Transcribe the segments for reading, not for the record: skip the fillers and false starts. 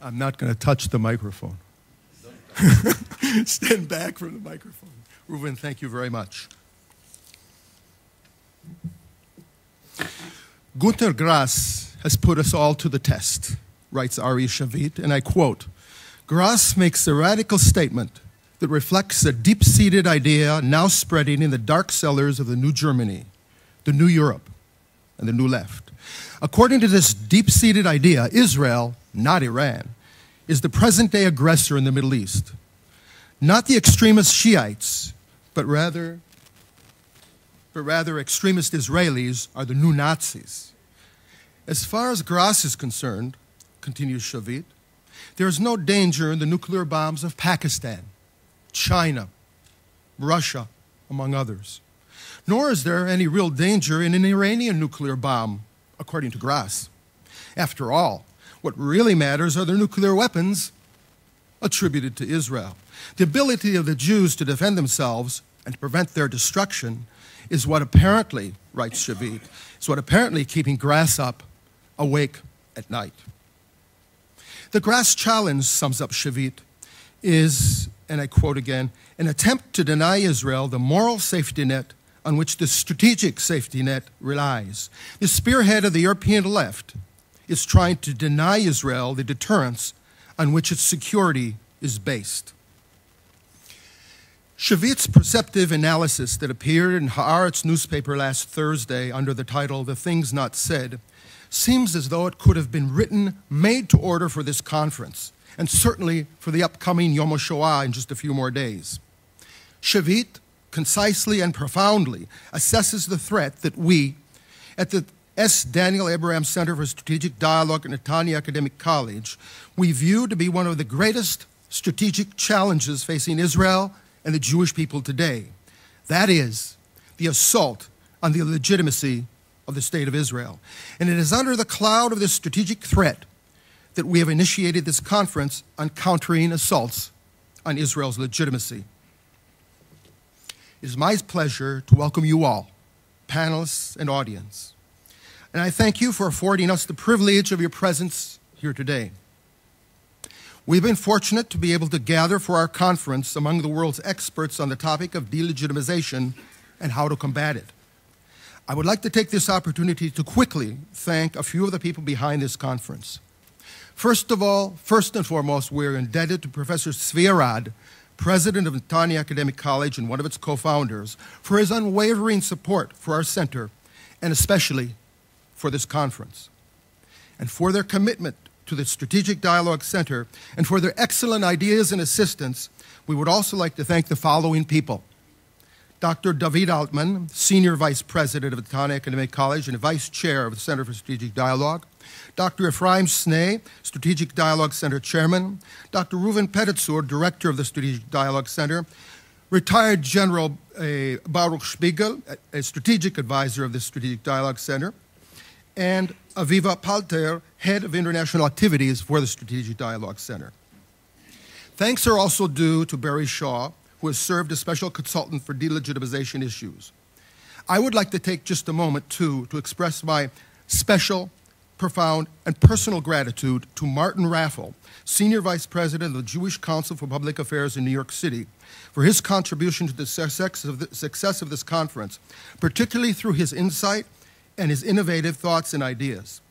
I'm not going to touch the microphone. Stand back from the microphone. Reuven, thank you very much. Günter Grass has put us all to the test, writes Ari Shavit, and I quote, Grass makes a radical statement that reflects a deep-seated idea now spreading in the dark cellars of the New Germany, the New Europe, and the New Left. According to this deep-seated idea, Israel, not Iran, is the present-day aggressor in the Middle East. Not the extremist Shiites, but rather extremist Israelis are the new Nazis. As far as Grass is concerned, continues Shavit, there is no danger in the nuclear bombs of Pakistan, China, Russia, among others. Nor is there any real danger in an Iranian nuclear bomb, according to Grass. After all, what really matters are the nuclear weapons attributed to Israel. The ability of the Jews to defend themselves and to prevent their destruction is what apparently, writes Shavit, is what apparently keeping Grass awake at night. The Grass challenge, sums up Shavit, is, and I quote again, an attempt to deny Israel the moral safety net on which the strategic safety net relies. The spearhead of the European left is trying to deny Israel the deterrence on which its security is based. Shavit's perceptive analysis that appeared in Haaretz newspaper last Thursday under the title The Things Not Said seems as though it could have been written, made to order for this conference, and certainly for the upcoming Yom HaShoah in just a few more days. Shavit concisely and profoundly assesses the threat that we, at the S. Daniel Abraham Center for Strategic Dialogue at Netanya Academic College, we view to be one of the greatest strategic challenges facing Israel and the Jewish people today. That is, the assault on the legitimacy of the State of Israel. And it is under the cloud of this strategic threat that we have initiated this conference on countering assaults on Israel's legitimacy. It is my pleasure to welcome you all, panelists and audience. And I thank you for affording us the privilege of your presence here today. We've been fortunate to be able to gather for our conference among the world's experts on the topic of delegitimization and how to combat it. I would like to take this opportunity to quickly thank a few of the people behind this conference. First and foremost, we're indebted to Professor Zvi Arad, president of Netanya Academic College and one of its co-founders, for his unwavering support for our center, and especially for this conference, and for their commitment to the Strategic Dialogue Center, and for their excellent ideas and assistance. We would also like to thank the following people: Dr. David Altman, Senior Vice President of Netanya Academic College and Vice Chair of the Center for Strategic Dialogue, Dr. Ephraim Snee, Strategic Dialogue Center Chairman, Dr. Reuven Petetzur, Director of the Strategic Dialogue Center, retired General Baruch Spiegel, a Strategic Advisor of the Strategic Dialogue Center, and Aviva Palter, Head of International Activities for the Strategic Dialogue Center. Thanks are also due to Barry Shaw, who has served as special consultant for delegitimization issues. I would like to take just a moment, too, to express my special, profound, and personal gratitude to Martin Raffel, Senior Vice President of the Jewish Council for Public Affairs in New York City, for his contribution to the success of this conference, particularly through his insight and his innovative thoughts and ideas.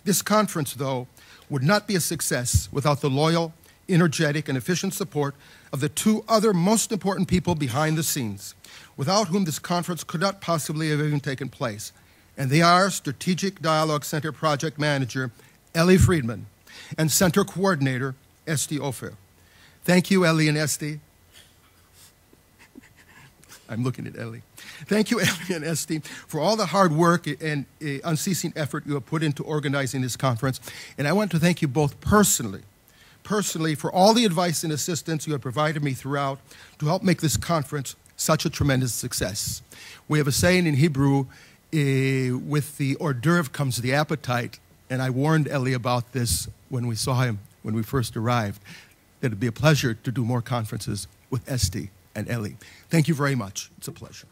This conference, though, would not be a success without the loyal, energetic, and efficient support of the two other most important people behind the scenes, without whom this conference could not possibly have even taken place. And they are Strategic Dialogue Center Project Manager Ellie Friedman and Center Coordinator Esti Ofer. Thank you, Ellie and Esti. I'm looking at Ellie. Thank you, Ellie and Esti, for all the hard work and unceasing effort you have put into organizing this conference. And I want to thank you both personally for all the advice and assistance you have provided me throughout to help make this conference such a tremendous success. We have a saying in Hebrew, with the hors d'oeuvre comes the appetite, and I warned Ellie about this when we saw him when we first arrived, that it would be a pleasure to do more conferences with Esti and Ellie. Thank you very much. It's a pleasure.